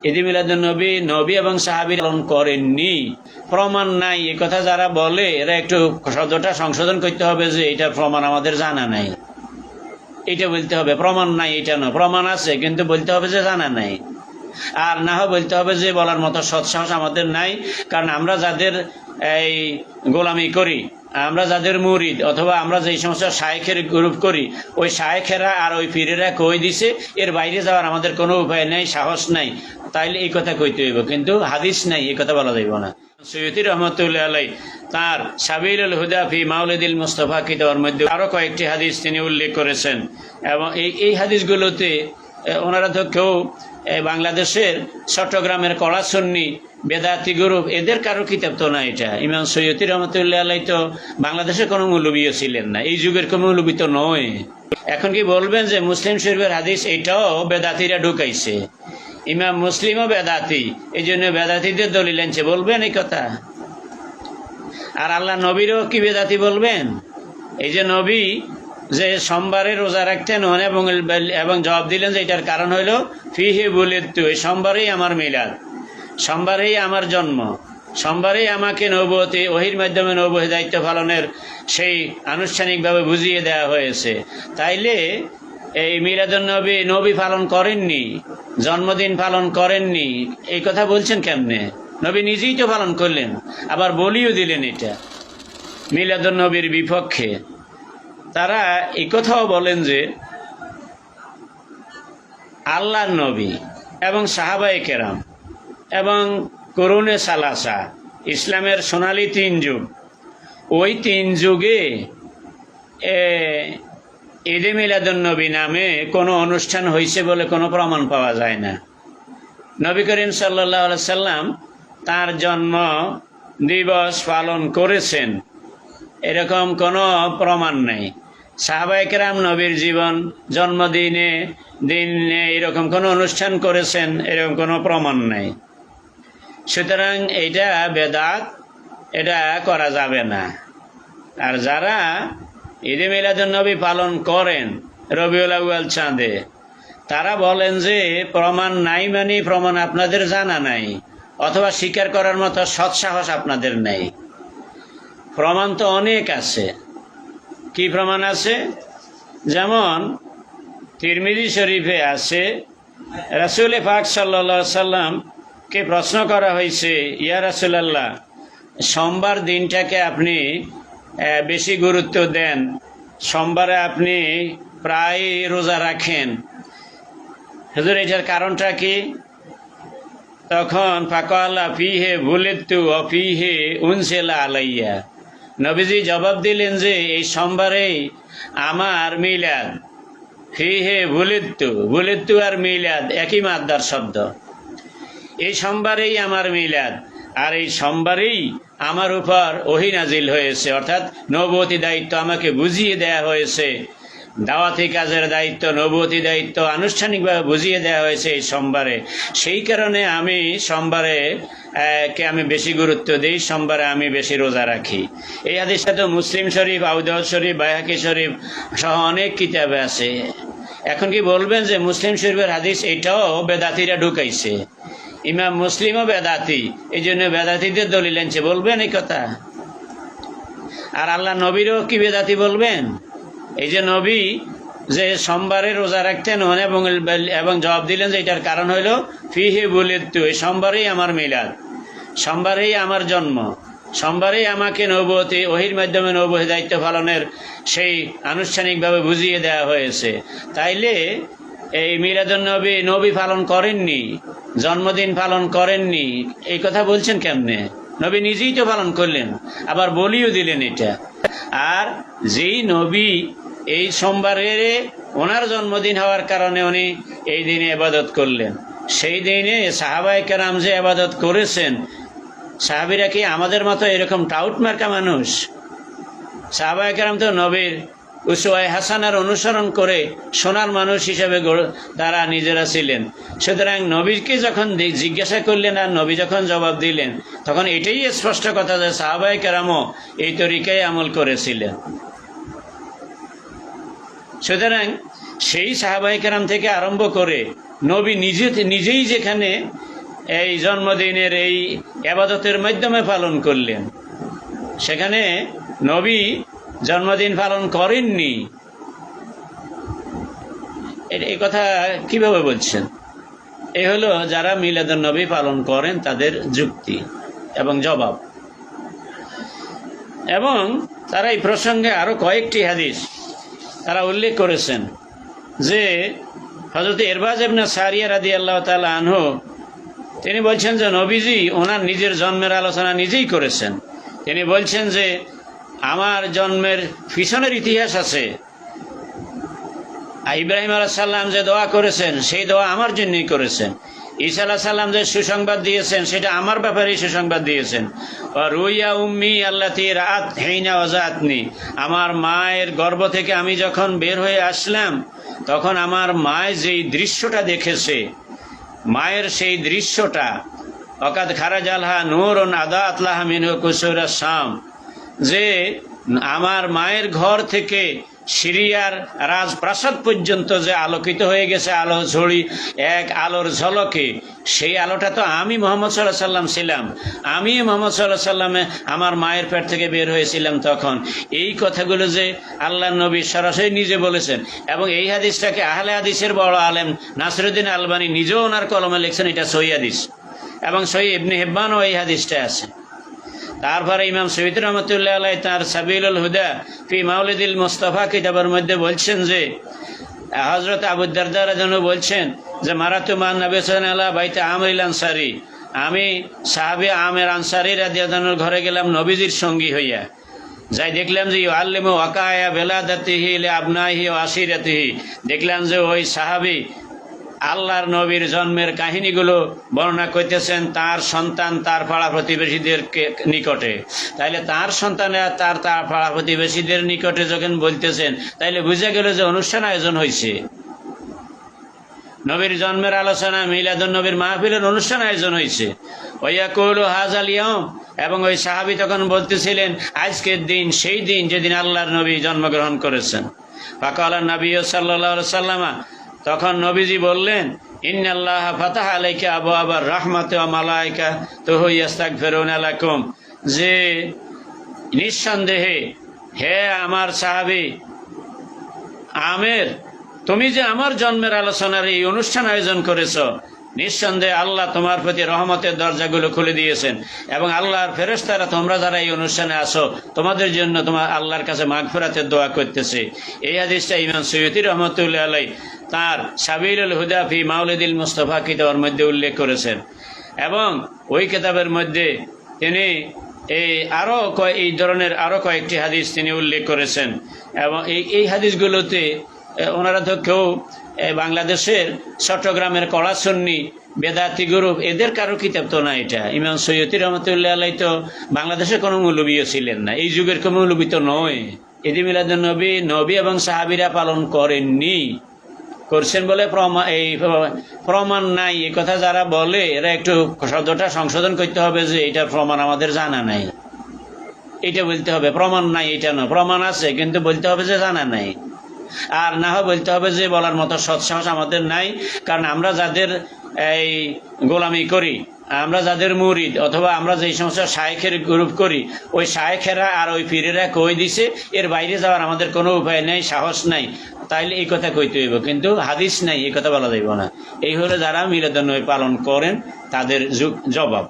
ঈদে মিলাদুন নবী নবী এবং সাহাবীরা পালন করেননি, প্রমাণ নাই, এ কথা যারা বলে এরা একটু শব্দটা সংশোধন করতে হবে যে এটা প্রমাণ আমাদের জানা নাই, এটা বলতে হবে। প্রমাণ নাই এটা না, প্রমাণ আছে কিন্তু বলতে হবে যে জানা নাই। আর না হয় বলতে হবে যে বলার মতো সৎসাহস আমাদের নাই, কারণ আমরা যাদের এই গোলামি করি, আমরা যাদের মুরিদ অথবা আমরা যে সমস্ত শায়েখের গ্রুপ করি, ওই শায়েখেরা আর ওই পীরেরা কই দিছে, এর বাইরে যাওয়ার আমাদের কোনো উপায় নেই, সাহস নাই। তাইলে এই কথা কইতে হইব, কিন্তু হাদিস নাই, এই কথা বলা যাইব না। সৈয়দী রহমতুল্লাহ আলাই তার সাবিলুল হুদা ফি মাউলিদিল মুস্তাফা কিতাবের মধ্যে আরো কয়েকটি হাদিস তিনি উল্লেখ করেছেন, এবং এই হাদিসগুলোতে ওনারা তো কেউ বাংলাদেশের চট্টগ্রামের কড়া সুন্নি বেদাতি গ্রুপ এদের কারো কিতাব তো না এটা। ইমাম সৈয়দী রহমতুল্লাহ আলাই তো বাংলাদেশের কোনো মৌলবীও ছিলেন না, এই যুগের কোনো মৌলবী তো নয়। এখন কি বলবেন যে মুসলিম শরীফের হাদিস এটাও বেদাতিরা ঢুকাইছে, ইমাম মুসলিমও বেদাতি, এই জন্য বেদাতিদের দলিল আনছে, বলবেন এই কথা? আর আল্লাহ নবীরও কি বেদাতি বলবেন? এই যে নবী যে সোমবারে রোজা রাখতেন এবং জবাব দিলেন যে এটার কারণ হইল ফিহে বুলিদতু, এই সোমবারেই আমার মিলাদ, সোমবারেই আমার জন্ম, সোমবারেই আমাকে নবুয়তি ওহির মাধ্যমে নবুয়তি দায়িত্ব পালনের সেই আনুষ্ঠানিকভাবে বুঝিয়ে দেওয়া হয়েছে। তাইলে এই মিলাদুন নবী নবী পালন করেননি, জন্মদিন পালন করেননি, এই কথা বলছেন কেমনে? নবী নিজেই তো পালন করলেন, আবার বলিও দিলেন এটা মিলাদুন নবীর বিপক্ষে। তারা এই কথাও বলেন যে আল্লাহর নবী এবং সাহাবায়ে কেরাম এবং করুণে সালাসা, ইসলামের সোনালী 3 যুগ, ওই 3 যুগে ঈদে মিলাদুন নবী নামে কোনো অনুষ্ঠান হয়েছে বলে কোনো প্রমাণ পাওয়া যায় না। নবী করিম সাল্লাল্লাহু আলাইহি সাল্লাম তার জন্ম দিবস পালন করেছেন এরকম কোনো প্রমাণ নেই। সাহাবায়ে কেরাম নবীর জীবন জন্মদিনে দিনে এরকম কোনো অনুষ্ঠান করেছেন এরকম কোনো প্রমাণ নেই। সুতরাং এইটা বেদাত, এটা করা যাবে না। আর যারা ঈদে মিলাদুন নবী পালন করেন রবিউল আউয়াল চাঁদে, তারা বলেন যে প্রমাণ নাই, মানে প্রমাণ আপনাদের জানা নাই অথবা স্বীকার করার মতো সৎসাহস আপনাদের নেই। প্রমাণ তো অনেক আছে। কি প্রমাণ আছে? যেমন তিরমিজি শরীফে আছে, রাসূল পাক সাল্লাল্লাহু আলাইহি সাল্লামকে প্রশ্ন করা হয়েছে, ইয়া রাসূলুল্লাহ, সোমবার দিনটাকে আপনি বেশি গুরুত্ব দেন, সোমবারে আপনি প্রায় রোজা রাখেন, হুজুর এটার কারণটা কি? তখন ফাকালা ফিহে বুলিদতু ওয়া ফিহে উনসিলা আলাইয়া, নবীজি জবাব দিলেন যে এই সোমবারেই আমার মিলাদ, ফিহে বুলিদতু, বুলিদতু আর মিলাদ একই মাদ্দার শব্দ, এই সোমবারেই আমার মিলাদ, আর এই সোমবারেই আমার উপর ওহী নাজিল হয়েছে, অর্থাৎ নবুয়তি দায়িত্ব আমাকে বুঝিয়ে দেয়া হয়েছে, দাওয়াতি কাজের দায়িত্ব, নবুয়তি দায়িত্ব আনুষ্ঠানিকভাবে বুঝিয়ে দেওয়া হয়েছে এই সোমবারে। সেই কারণে আমি সোমবারে কে আমি বেশি গুরুত্ব দিই, সোমবারে আমি বেশি রোজা রাখি। এই হাদিসটা তো মুসলিম শরীফ, আবু দাউদ শরীফ, বাইহাকি শরীফ সহ অনেক কিতাবে আছে। এখন কি বলবেন যে মুসলিম শরীফের হাদিস এটাও বেদাতিরা ঢুকাইছে, ইমাম মুসলিমও বেদাতি, এই জন্য বেদাতিদের দলিল আনছে, বলবেন এই কথা? আর আল্লাহ নবীরও কি বেদাতি বলবেন? এই যে নবী যে সোমবারে রোজা রাখতেন এবং জবাব দিলেন যে এটার কারণ হইল ফিহে বুলিদতু, এই সোমবারেই আমার মিলাদ, সোমবারেই আমার জন্ম, সোমবারেই আমাকে নবুয়তি ওহির মাধ্যমে নবুয়তি দায়িত্ব পালনের সেই আনুষ্ঠানিকভাবে বুঝিয়ে দেওয়া হয়েছে। তাইলে এই মিলাদুন নবী নবী পালন করেননি, জন্মদিন পালন করেননি, এই কথা বলছেন কেমনে? নবী নিজেই তো পালন করলেন, আবার বলিও দিলেন এটা। আর যেই নবী এই সোমবারে ওনার জন্মদিন হওয়ার কারণে উনি এই দিনে ইবাদত করলেন, সেই দিনে সাহাবায়ে কেরাম যে ইবাদত করেছেন, সাহাবীরা কি আমাদের মতো এরকম টাউট মার্কা মানুষ? সাহাবায়ে কেরাম তো নবীর উসওয়ায়ে হাসানার অনুসরণ করে সোনার মানুষ হিসেবে তারা নিজেরা ছিলেন। সুতরাং নবীকে যখন জিজ্ঞাসা করলেন আর নবী যখন জবাব দিলেন, তখন এটাই স্পষ্ট কথা যে সাহাবায়ে কেরামও এই তরিকায় আমল করেছিলেন। সুতরাং সেই সাহাবায়ে কেরাম থেকে আরম্ভ করে নবী নিজেই যেখানে এই জন্মদিনের এই ইবাদতের মাধ্যমে পালন করলেন। সেখানে নবী জন্মদিন পালন করেননি। এই কথা কিভাবে বলছেন? এই হলো যারা মিলাদুন নবী পালন করেন তাদের যুক্তি এবং জবাব। এবং তারা এই প্রসঙ্গে আরো কয়েকটি হাদিস তারা উল্লেখ করেছেন যে হযরত ইরবাজ ইবনে সারিয়া রাদিয়াল্লাহু তাআলা আনহু তিনি বলছেন যে নবীজি ওনার নিজের জন্মের আলোচনা নিজেই করেছেন। তিনি বলছেন যে আমার জন্মের পিছনের ইতিহাস আছে। ইব্রাহিম আলাইহিস সালাম যে দোয়া করেছেন সেই দোয়া আমার জন্যই করেছেন। ঈসা আলাইহিস সালাম যে সুসংবাদ দিয়েছেন সেটা আমার ব্যাপারেই সুসংবাদ দিয়েছেন। রুইয়া উম্মি আল্লাতী রাআত হিনা ওয়াজাতনি, আমার মায়ের গর্ভ থেকে আমি যখন বের হয়ে আসলাম তখন আমার মায় যেই দৃশ্যটা দেখেছে, মায়ের সেই দৃশ্যটা অকাদ খারাজালহা নূরুন আদাত লাহা মিনহু কুসুরা শাম, যে আমার মায়ের ঘর থেকে সিরিয়ার রাজপ্রাসাদ পর্যন্ত যে আলোকিত হয়ে গেছে আলো ঝড়ি এক আলোর ঝলকে, সেই আলোটা তো আমি মুহাম্মদ সাল্লাল্লাহু আলাইহি সাল্লাম ছিলাম। আমি মুহাম্মদ সাল্লাল্লাহু আলাইহি সাল্লামে আমার মায়ের পেট থেকে বের হয়েছিলাম তখন। এই কথাগুলো যে আল্লাহর নবী সরাসরি নিজে বলেছেন এবং এই হাদিসটাকে আহলে হাদিসের বড় আলেম নাসিরউদ্দিন আলবানী নিজেও ওনার কলমে লিখছেন এটা সহিহ হাদিস, এবং সহিহ ইবনে হিব্বানও এই হাদিসটা আছে। তারপরে ইমাম সৈয়দ রহমতুল্লাহ আলাইহি তার সাবিলুল হুদা ফি মাউলিদিল মুস্তাফা কিতাবের মধ্যে বলছেন যে হযরত আবু দারদা রাদিয়াল্লাহু বলছেন যে মারাতু মান নবী সাল্লাল্লাহু আলাইহি বাইতে আমির আনসারী, আমি সাহাবী আমির আনসারী রাদিয়াল্লাহু আনহুর ঘরে গেলাম নবীজির সঙ্গী হইয়া। যাই দেখলাম যে ইউআল্লিমু ওয়াকায়া বেলাদাতিহি লি আবনাইহি ওয়া আশিরাতিহি, দেখলাম যে ওই সাহাবী আল্লাহর নবীর জন্মের কাহিনীগুলো বর্ণনা করতেছেন তার সন্তান তার পাড়া প্রতিবেশীদের নিকটে। তাইলে তার সন্তানেরা তার পাড়া প্রতিবেশীদের নিকটে যখন বলতেছেন তাইলে বুঝা গেল যে অনুষ্ঠান আয়োজন হয়েছে, নবীর জন্মের আলোচনা মিলাদুন নবীর মাহফিলের অনুষ্ঠান আয়োজন হয়েছে। ওয়ায়াকুলু হাযাল ইয়াউম, এবং ওই সাহাবী তখন বলতেছিলেন আজকের দিন সেই দিন যেদিন আল্লাহর নবী জন্মগ্রহণ করেছেন। ফাকালা নবী সাল্লাল্লাহু আলাইহি ওয়াসাল্লাম, তখন নবীজি বললেন ইন্নাল্লাহ ফাতাহা আলাইকা আবওয়াবার রাহমাতি ওয়া মালাইকাতুহু ইস্তাগফিরুনা লাকুম, যে নিঃসন্দেহে হে আমার সাহাবী আমের, তুমি যে আমার জন্মের আলোচনার এই অনুষ্ঠান আয়োজন করেছো, নিঃসন্দেহে আল্লাহ তোমার প্রতি রহমতের দরজাগুলো খুলে দিয়েছেন এবং আল্লাহর ফেরেশতারা তোমরা যারা এই অনুষ্ঠানে আসো তোমাদের জন্য তোমার আল্লাহর কাছে মাগফিরাতের দোয়া করতেছে। এই হাদিসটা ইমাম সৈয়দী রহমতুল্লাহ আলাইহি তার সাবিলুল হুদা ফি মাউলিদিল মুস্তাফা কিতাবের মধ্যে উল্লেখ করেছেন। এবং ওই কিতাবের মধ্যে তিনি এই ধরনের আরো কয়েকটি হাদিস তিনি উল্লেখ করেছেন। এবং এই হাদিসগুলোতে ওনারা তো কেউ বাংলাদেশের চট্টগ্রামের কড়া সুন্নি বেদাতি গ্রুপ এদের কারো কিতাব তো না। এটা ইমাম সৈয়দী রহমতুল্লাহ আলাইহি তো বাংলাদেশের কোনো মৌলবীও ছিলেন না, এই যুগের কোনো মৌলবী তো নয়। ঈদে মিলাদুন নবী এবং সাহাবীরা পালন করেননি, করছেন বলে প্রমাণ নাই। এই কথা যারা বলে এরা একটু শব্দটা সংশোধন করতে হবে যে এটার প্রমাণ আমাদের জানা নাই, এটা বলতে হবে। প্রমাণ নাই এটা নয়, প্রমাণ আছে কিন্তু বলতে হবে যে জানা নাই। আর না হয় বলতে হবে যে বলার মতো সৎসাহস আমাদের নাই, কারণ আমরা যাদের এই গোলামি করি, আমরা যাদের মুরিদ অথবা আমরা যেই সমস্ত শায়েখের গ্রুপ করি, ওই শায়েখেরা আর ওই পীরেরা কই দিছে, এর বাইরে যাওয়ার আমাদের কোনো উপায় নেই, সাহস নাই। তাইলে এই কথা কইতে হইব, কিন্তু হাদিস নাই এই কথা বলা যাইব না। এই হলো যারা মিলাদুন নবী পালন করেন তাদের জবাব।